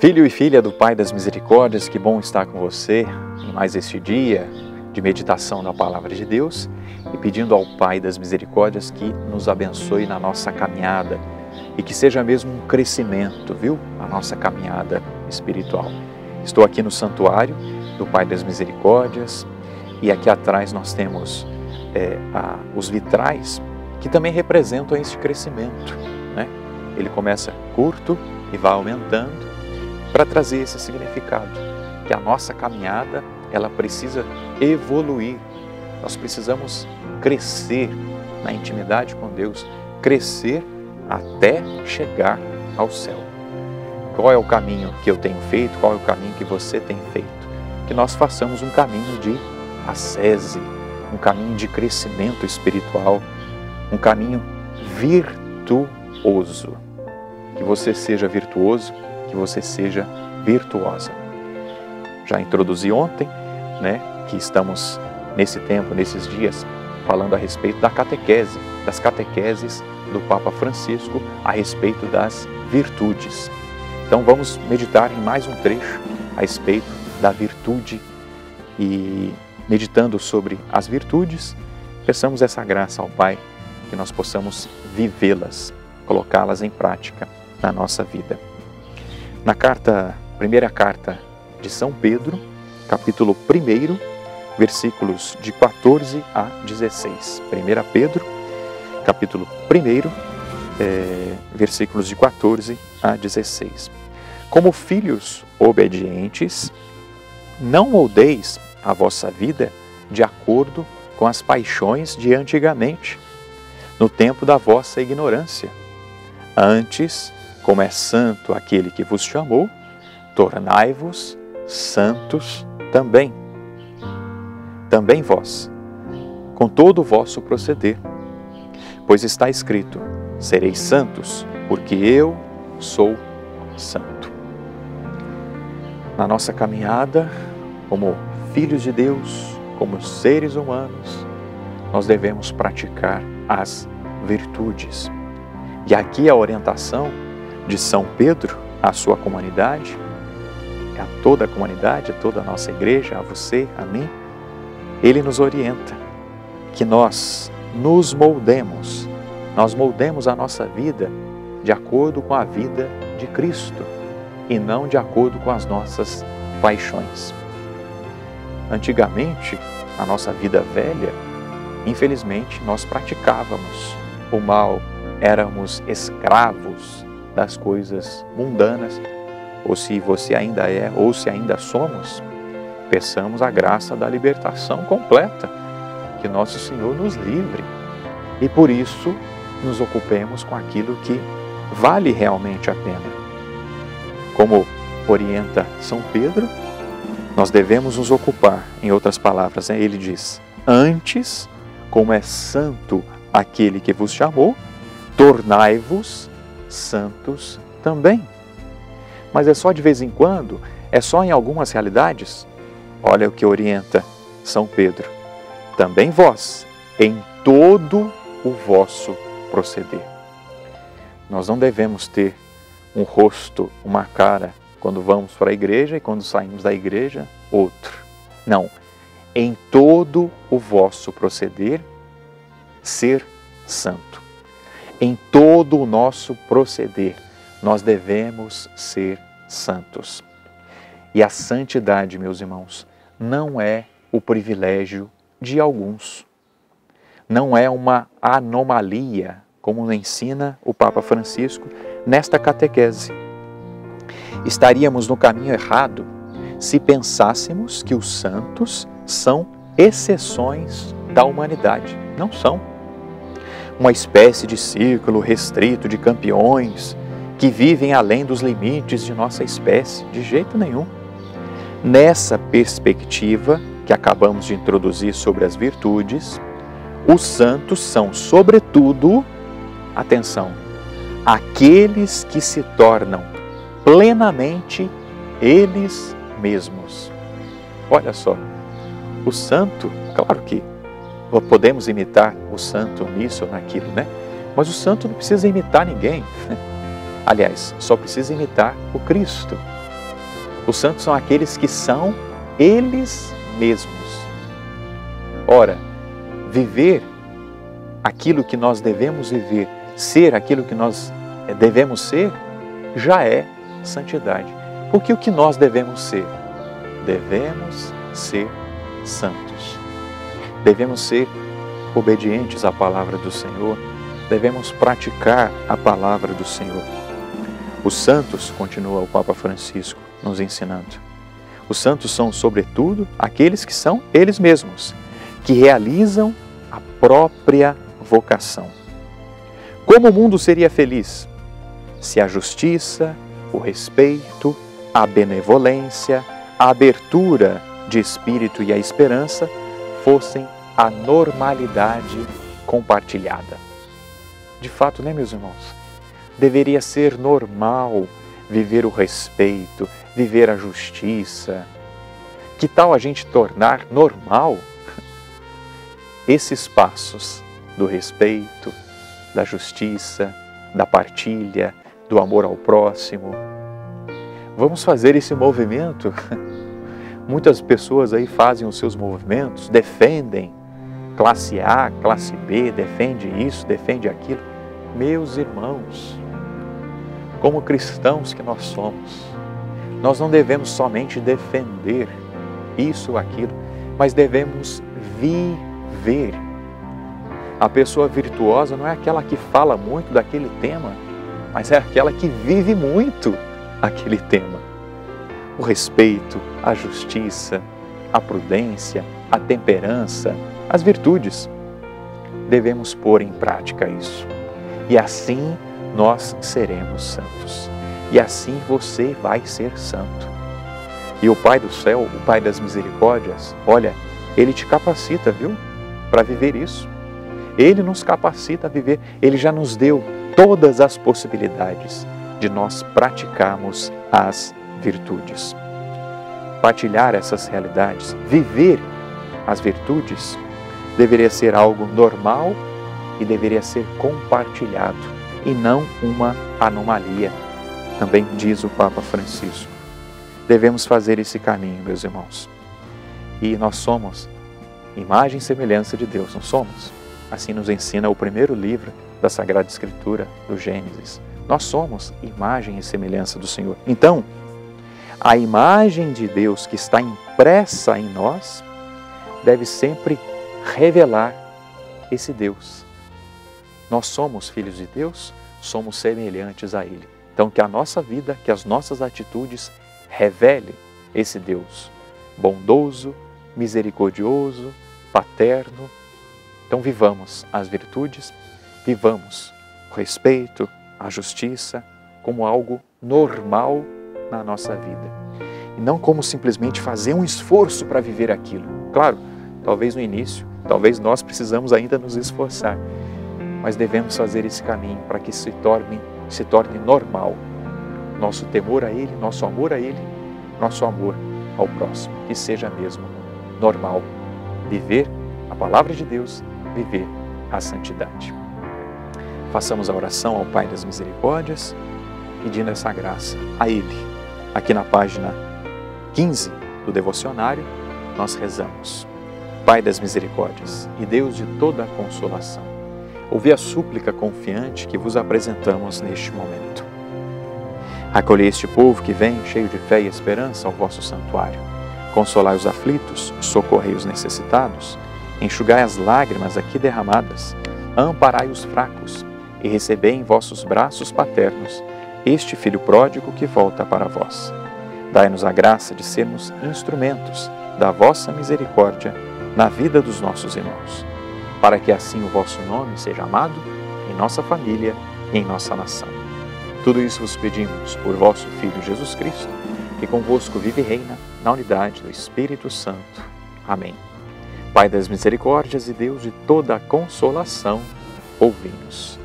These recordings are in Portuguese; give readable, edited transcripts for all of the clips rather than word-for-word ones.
Filho e filha do Pai das Misericórdias, que bom estar com você em mais este dia de meditação na Palavra de Deus e pedindo ao Pai das Misericórdias que nos abençoe na nossa caminhada e que seja mesmo um crescimento, viu? A nossa caminhada espiritual. Estou aqui no santuário do Pai das Misericórdias e aqui atrás nós temos os vitrais que também representam esse crescimento, né? Ele começa curto e vai aumentando para trazer esse significado, que a nossa caminhada ela precisa evoluir, nós precisamos crescer na intimidade com Deus, crescer até chegar ao céu. Qual é o caminho que eu tenho feito? Qual é o caminho que você tem feito? Que nós façamos um caminho de ascese, um caminho de crescimento espiritual, um caminho virtuoso. Que você seja virtuoso, que você seja virtuosa. Já introduzi ontem, que estamos nesse tempo, nesses dias, falando a respeito da catequese, das catequeses do Papa Francisco a respeito das virtudes. Então vamos meditar em mais um trecho a respeito da virtude e meditando sobre as virtudes, peçamos essa graça ao Pai que nós possamos vivê-las, colocá-las em prática na nossa vida. Na primeira carta de São Pedro, capítulo 1, versículos de 14 a 16. 1 Pedro, capítulo 1, versículos de 14 a 16. Como filhos obedientes, não moldeis a vossa vida de acordo com as paixões de antigamente, no tempo da vossa ignorância. Antes, como é santo aquele que vos chamou, tornai-vos santos também. Também vós, com todo o vosso proceder. Pois está escrito, sereis santos, porque eu sou santo. Na nossa caminhada, como filhos de Deus, como seres humanos, nós devemos praticar as virtudes. E aqui a orientação de São Pedro à sua comunidade, a toda a comunidade, a toda a nossa igreja, a você, a mim, ele nos orienta que nós nos moldemos, nós moldemos a nossa vida de acordo com a vida de Cristo e não de acordo com as nossas paixões. Antigamente, a nossa vida velha, infelizmente, nós praticávamos o mal, éramos escravos das coisas mundanas, ou se você ainda é, ou se ainda somos, peçamos a graça da libertação completa, que nosso Senhor nos livre, e por isso nos ocupemos com aquilo que vale realmente a pena. Como orienta São Pedro, nós devemos nos ocupar, em outras palavras, ele diz, antes, como é santo aquele que vos chamou, tornai-vos santos também. Mas é só de vez em quando? É só em algumas realidades? Olha o que orienta São Pedro. Também vós, em todo o vosso proceder. Nós não devemos ter um rosto, uma cara, quando vamos para a igreja e quando saímos da igreja, outro. Não. Em todo o vosso proceder, ser santo. Em todo o nosso proceder, nós devemos ser santos. E a santidade, meus irmãos, não é o privilégio de alguns. Não é uma anomalia, como nos ensina o Papa Francisco nesta catequese. Estaríamos no caminho errado se pensássemos que os santos são exceções da humanidade. Não são. Uma espécie de círculo restrito de campeões que vivem além dos limites de nossa espécie, de jeito nenhum. Nessa perspectiva que acabamos de introduzir sobre as virtudes, os santos são, sobretudo, atenção, aqueles que se tornam plenamente eles mesmos. Olha só, o santo, claro que podemos imitar o santo nisso ou naquilo, né? Mas o santo não precisa imitar ninguém. Aliás, só precisa imitar o Cristo. Os santos são aqueles que são eles mesmos. Ora, viver aquilo que nós devemos viver, ser aquilo que nós devemos ser, já é santidade. Porque o que nós devemos ser? Devemos ser santos. Devemos ser obedientes à palavra do Senhor. Devemos praticar a palavra do Senhor. Os santos, continua o Papa Francisco nos ensinando, os santos são, sobretudo, aqueles que são eles mesmos, que realizam a própria vocação. Como o mundo seria feliz se a justiça, o respeito, a benevolência, a abertura de espírito e a esperança fossem a normalidade compartilhada? De fato, né, meus irmãos? Deveria ser normal viver o respeito, viver a justiça. Que tal a gente tornar normal esses passos do respeito, da justiça, da partilha, do amor ao próximo? Vamos fazer esse movimento. Muitas pessoas aí fazem os seus movimentos, defendem classe A, classe B, defende isso, defende aquilo. Meus irmãos, como cristãos que nós somos, nós não devemos somente defender isso ou aquilo, mas devemos viver. A pessoa virtuosa não é aquela que fala muito daquele tema, mas é aquela que vive muito aquele tema. O respeito, a justiça, a prudência, a temperança, as virtudes. Devemos pôr em prática isso. E assim nós seremos santos. E assim você vai ser santo. E o Pai do céu, o Pai das misericórdias, olha, Ele te capacita, viu? Para viver isso. Ele nos capacita a viver. Ele já nos deu todas as possibilidades de nós praticarmos as virtudes. Partilhar essas realidades, viver as virtudes, deveria ser algo normal e deveria ser compartilhado e não uma anomalia, também diz o Papa Francisco. Devemos fazer esse caminho, meus irmãos. E nós somos imagem e semelhança de Deus, não somos? Assim nos ensina o primeiro livro da Sagrada Escritura, do Gênesis. Nós somos imagem e semelhança do Senhor. Então, a imagem de Deus que está impressa em nós deve sempre revelar esse Deus. Nós somos filhos de Deus, somos semelhantes a Ele. Então, que a nossa vida, que as nossas atitudes revelem esse Deus bondoso, misericordioso, paterno. Então, vivamos as virtudes, vivamos o respeito, a justiça como algo normal na nossa vida. E não como simplesmente fazer um esforço para viver aquilo. Claro, talvez no início, talvez nós precisamos ainda nos esforçar, mas devemos fazer esse caminho para que se torne normal. Nosso temor a Ele, nosso amor a Ele, nosso amor ao próximo. Que seja mesmo normal viver a palavra de Deus, viver a santidade. Façamos a oração ao Pai das Misericórdias, pedindo essa graça a Ele. Aqui na página 15 do devocionário, nós rezamos. Pai das Misericórdias e Deus de toda a consolação, ouvi a súplica confiante que vos apresentamos neste momento. Acolhei este povo que vem, cheio de fé e esperança, ao vosso santuário. Consolai os aflitos, socorrei os necessitados, enxugai as lágrimas aqui derramadas, amparai os fracos e recebei em vossos braços paternos este Filho pródigo que volta para vós. Dai-nos a graça de sermos instrumentos da vossa misericórdia na vida dos nossos irmãos, para que assim o vosso nome seja amado em nossa família e em nossa nação. Tudo isso vos pedimos por vosso Filho Jesus Cristo, que convosco vive e reina na unidade do Espírito Santo. Amém. Pai das misericórdias e Deus de toda a consolação, ouvi-nos.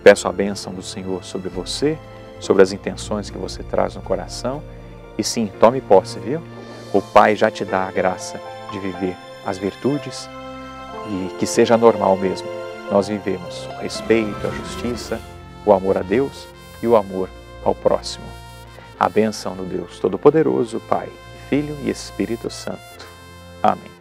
Peço a bênção do Senhor sobre você, sobre as intenções que você traz no coração. E sim, tome posse, viu? O Pai já te dá a graça de viver as virtudes e que seja normal mesmo. Nós vivemos o respeito, a justiça, o amor a Deus e o amor ao próximo. A bênção do Deus Todo-Poderoso, Pai, Filho e Espírito Santo. Amém.